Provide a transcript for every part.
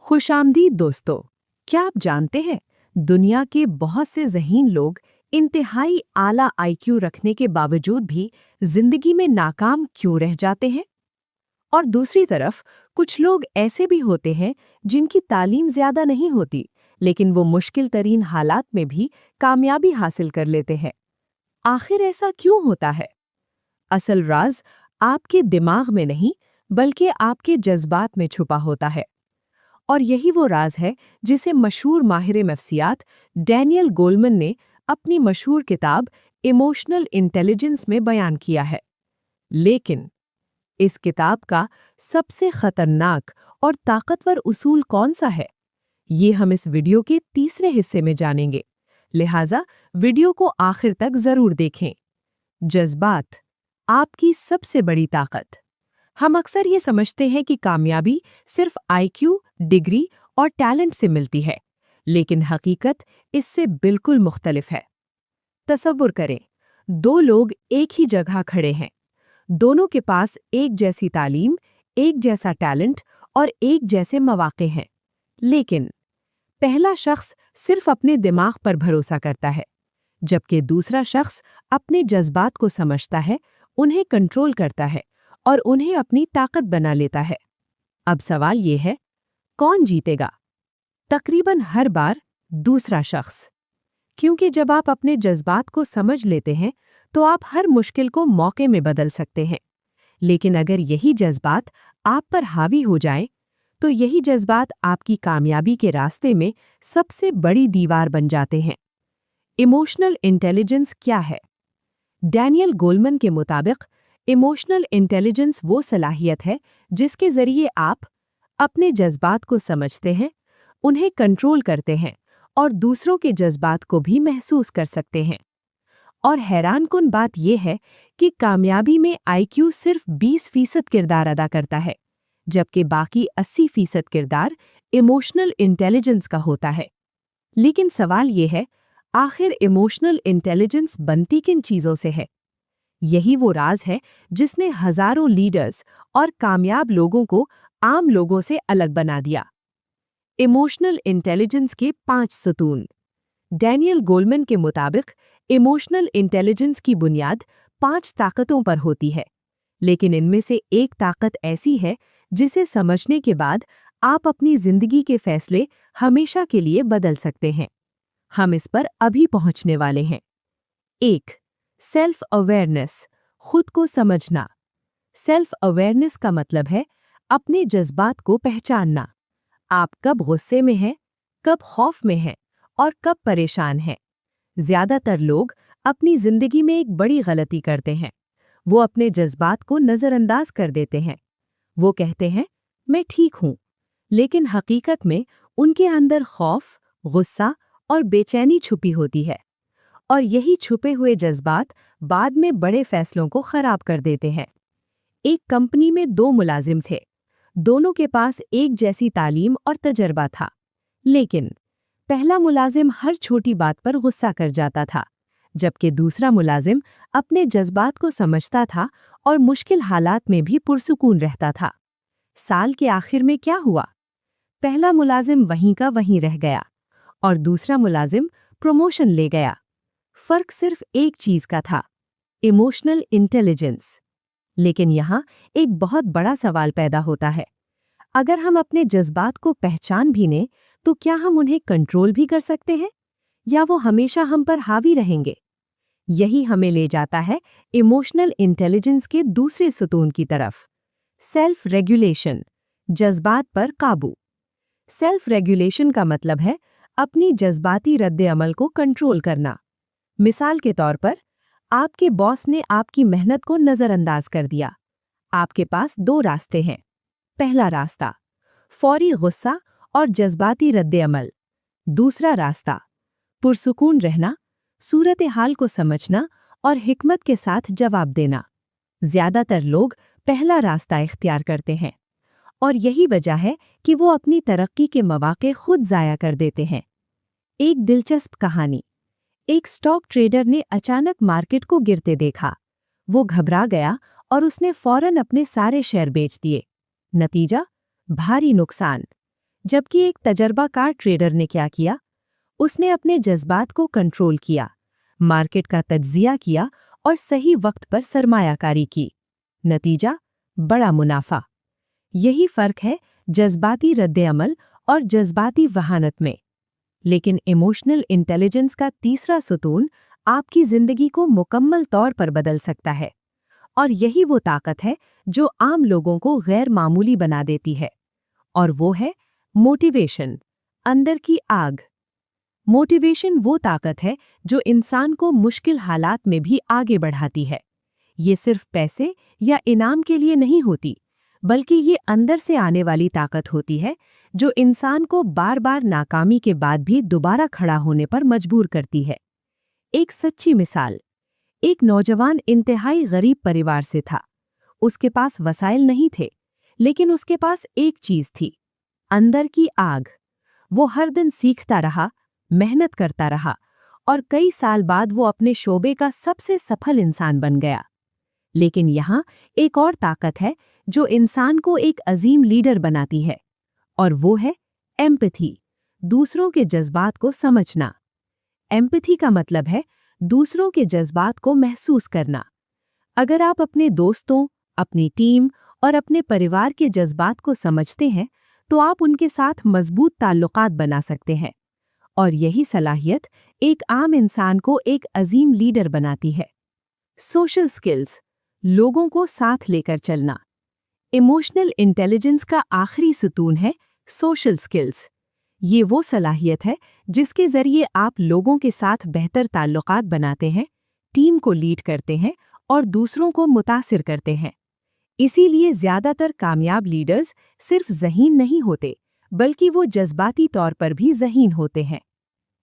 खुश आमदीद दोस्तों। क्या आप जानते हैं दुनिया के बहुत से ज़हीन लोग इंतहाई आला आईक्यू रखने के बावजूद भी जिंदगी में नाकाम क्यों रह जाते हैं? और दूसरी तरफ कुछ लोग ऐसे भी होते हैं जिनकी तालीम ज्यादा नहीं होती, लेकिन वो मुश्किल तरीन हालात में भी कामयाबी हासिल कर लेते हैं। आखिर ऐसा क्यों होता है? असल राज आपके दिमाग में नहीं, बल्कि आपके जज्बात में छुपा होता है। और यही वो राज है जिसे मशहूर माहिर नफ्सियात डैनियल गोलमन ने अपनी मशहूर किताब इमोशनल इंटेलिजेंस में बयान किया है। लेकिन इस किताब का सबसे खतरनाक और ताकतवर उसूल कौन सा है, ये हम इस वीडियो के तीसरे हिस्से में जानेंगे। लिहाजा वीडियो को आखिर तक जरूर देखें। जज्बात आपकी सबसे बड़ी ताकत। हम अक्सर ये समझते हैं कि कामयाबी सिर्फ आईक्यू, डिग्री और टैलेंट से मिलती है, लेकिन हकीकत इससे बिल्कुल मुख्तलिफ है। तसव्वुर करें, दो लोग एक ही जगह खड़े हैं। दोनों के पास एक जैसी तालीम, एक जैसा टैलेंट और एक जैसे मौके हैं, लेकिन पहला शख्स सिर्फ अपने दिमाग पर भरोसा करता है, जबकि दूसरा शख्स अपने जज्बात को समझता है, उन्हें कंट्रोल करता है और उन्हें अपनी ताकत बना लेता है। अब सवाल ये है, कौन जीतेगा? तकरीबन हर बार दूसरा शख्स, क्योंकि जब आप अपने जज्बात को समझ लेते हैं तो आप हर मुश्किल को मौके में बदल सकते हैं। लेकिन अगर यही जज्बात आप पर हावी हो जाए, तो यही जज्बात आपकी कामयाबी के रास्ते में सबसे बड़ी दीवार बन जाते हैं। इमोशनल इंटेलिजेंस क्या है? डैनियल गोलमन के मुताबिक इमोशनल इंटेलिजेंस वो सलाहियत है जिसके जरिए आप अपने जज्बात को समझते हैं, उन्हें कंट्रोल करते हैं और दूसरों के जज्बात को भी महसूस कर सकते हैं। और हैरानकुन बात यह है कि कामयाबी में आईक्यू सिर्फ 20% किरदार अदा करता है, जबकि बाकी 80% किरदार इमोशनल इंटेलिजेंस का होता है। लेकिन सवाल यह है, आखिर इमोशनल इंटेलिजेंस बनती किन चीज़ों से है? यही वो राज है जिसने हजारों लीडर्स और कामयाब लोगों को आम लोगों से अलग बना दिया। इमोशनल इंटेलिजेंस के 5 सतून। डैनियल गोलमन के मुताबिक इमोशनल इंटेलिजेंस की बुनियाद 5 ताकतों पर होती है, लेकिन इनमें से एक ताकत ऐसी है जिसे समझने के बाद आप अपनी जिंदगी के फैसले हमेशा के लिए बदल सकते हैं। हम इस पर अभी पहुंचने वाले हैं। 1. सेल्फ अवेयरनेस, खुद को समझना। सेल्फ अवेयरनेस का मतलब है अपने जज्बात को पहचानना। आप कब गुस्से में हैं, कब खौफ में हैं और कब परेशान हैं। ज्यादातर लोग अपनी जिंदगी में एक बड़ी गलती करते हैं। वो अपने जज्बात को नजरअंदाज कर देते हैं। वो कहते हैं, मैं ठीक हूं, लेकिन हकीकत में उनके अंदर खौफ, गुस्सा और बेचैनी छुपी होती है। और यही छुपे हुए जज्बात बाद में बड़े फैसलों को खराब कर देते हैं। एक कंपनी में 2 मुलाजिम थे। दोनों के पास एक जैसी तालीम और तजर्बा था, लेकिन पहला मुलाजिम हर छोटी बात पर गुस्सा कर जाता था, जबकि दूसरा मुलाजिम अपने जज्बात को समझता था और मुश्किल हालात में भी पुरसुकून रहता था। साल के आखिर में क्या हुआ? पहला मुलाजिम वहीं का वहीं रह गया और दूसरा मुलाजिम प्रमोशन ले गया। फर्क सिर्फ एक चीज का था, इमोशनल इंटेलिजेंस। लेकिन यहाँ एक बहुत बड़ा सवाल पैदा होता है, अगर हम अपने जज्बात को पहचान भी लें तो क्या हम उन्हें कंट्रोल भी कर सकते हैं, या वो हमेशा हम पर हावी रहेंगे? यही हमें ले जाता है इमोशनल इंटेलिजेंस के दूसरे सतून की तरफ, सेल्फ रेगुलेशन, जज्बात पर काबू। सेल्फ रेगुलेशन का मतलब है अपनी जज्बाती रद्द-ए-अमल को कंट्रोल करना। मिसाल के तौर पर, आपके बॉस ने आपकी मेहनत को नजरअंदाज कर दिया। आपके पास 2 रास्ते हैं। पहला रास्ता, फौरी गुस्सा और जज्बाती रद्द-ए-अमल। दूसरा रास्ता, पुरसुकून रहना, सूरत हाल को समझना और हिकमत के साथ जवाब देना। ज्यादातर लोग पहला रास्ता इख्तियार करते हैं, और यही वजह है कि वो अपनी तरक्की के मौके खुद ज़ाया कर देते हैं। एक दिलचस्प कहानी। एक स्टॉक ट्रेडर ने अचानक मार्केट को गिरते देखा। वो घबरा गया और उसने फौरन अपने सारे शेयर बेच दिए। नतीजा, भारी नुकसान। जबकि एक तजर्बाकार ट्रेडर ने क्या किया? उसने अपने जज्बात को कंट्रोल किया, मार्केट का तज्जिया किया और सही वक्त पर सरमायाकारी की। नतीजा, बड़ा मुनाफा। यही फर्क है जज्बाती रद्द-ए-अमल और जज्बाती वहानत में। लेकिन इमोशनल इंटेलिजेंस का तीसरा सुतून आपकी जिंदगी को मुकम्मल तौर पर बदल सकता है। और यही वो ताकत है जो आम लोगों को गैर मामूली बना देती है। और वो है मोटिवेशन, अंदर की आग। मोटिवेशन वो ताकत है जो इंसान को मुश्किल हालात में भी आगे बढ़ाती है। ये सिर्फ पैसे या इनाम के लिए नहीं होती, बल्कि ये अंदर से आने वाली ताकत होती है जो इंसान को बार बार नाकामी के बाद भी दोबारा खड़ा होने पर मजबूर करती है। एक सच्ची मिसाल, एक नौजवान इंतहाई गरीब परिवार से था। उसके पास वसाइल नहीं थे, लेकिन उसके पास एक चीज थी, अंदर की आग। वो हर दिन सीखता रहा, मेहनत करता रहा और कई साल बाद वो अपने शोबे का सबसे सफल इंसान बन गया। लेकिन यहाँ एक और ताकत है जो इंसान को एक अजीम लीडर बनाती है, और वो है एम्पैथी, दूसरों के जज्बात को समझना। एम्पैथी का मतलब है दूसरों के जज्बात को महसूस करना। अगर आप अपने दोस्तों, अपनी टीम और अपने परिवार के जज्बात को समझते हैं, तो आप उनके साथ मजबूत ताल्लुकात बना सकते हैं। और यही सलाहियत एक आम इंसान को एक अजीम लीडर बनाती है। सोशल स्किल्स, लोगों को साथ लेकर चलना। इमोशनल इंटेलिजेंस का आखिरी सुतून है सोशल स्किल्स। ये वो सलाहियत है जिसके जरिए आप लोगों के साथ बेहतर ताल्लुकात बनाते हैं, टीम को लीड करते हैं और दूसरों को मुतासिर करते हैं। इसीलिए ज्यादातर कामयाब लीडर्स सिर्फ ज़हीन नहीं होते, बल्कि वो जज्बाती तौर पर भी ज़हीन होते हैं।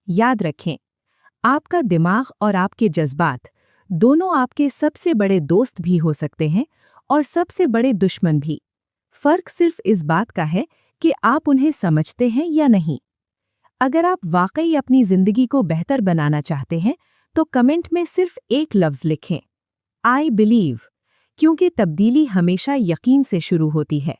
याद रखें, आपका दिमाग और आपके जज्बात दोनों आपके सबसे बड़े दोस्त भी हो सकते हैं और सबसे बड़े दुश्मन भी। फर्क सिर्फ इस बात का है कि आप उन्हें समझते हैं या नहीं। अगर आप वाकई अपनी जिंदगी को बेहतर बनाना चाहते हैं, तो कमेंट में सिर्फ एक लफ्ज़ लिखें, आई बिलीव, क्योंकि तब्दीली हमेशा यकीन से शुरू होती है।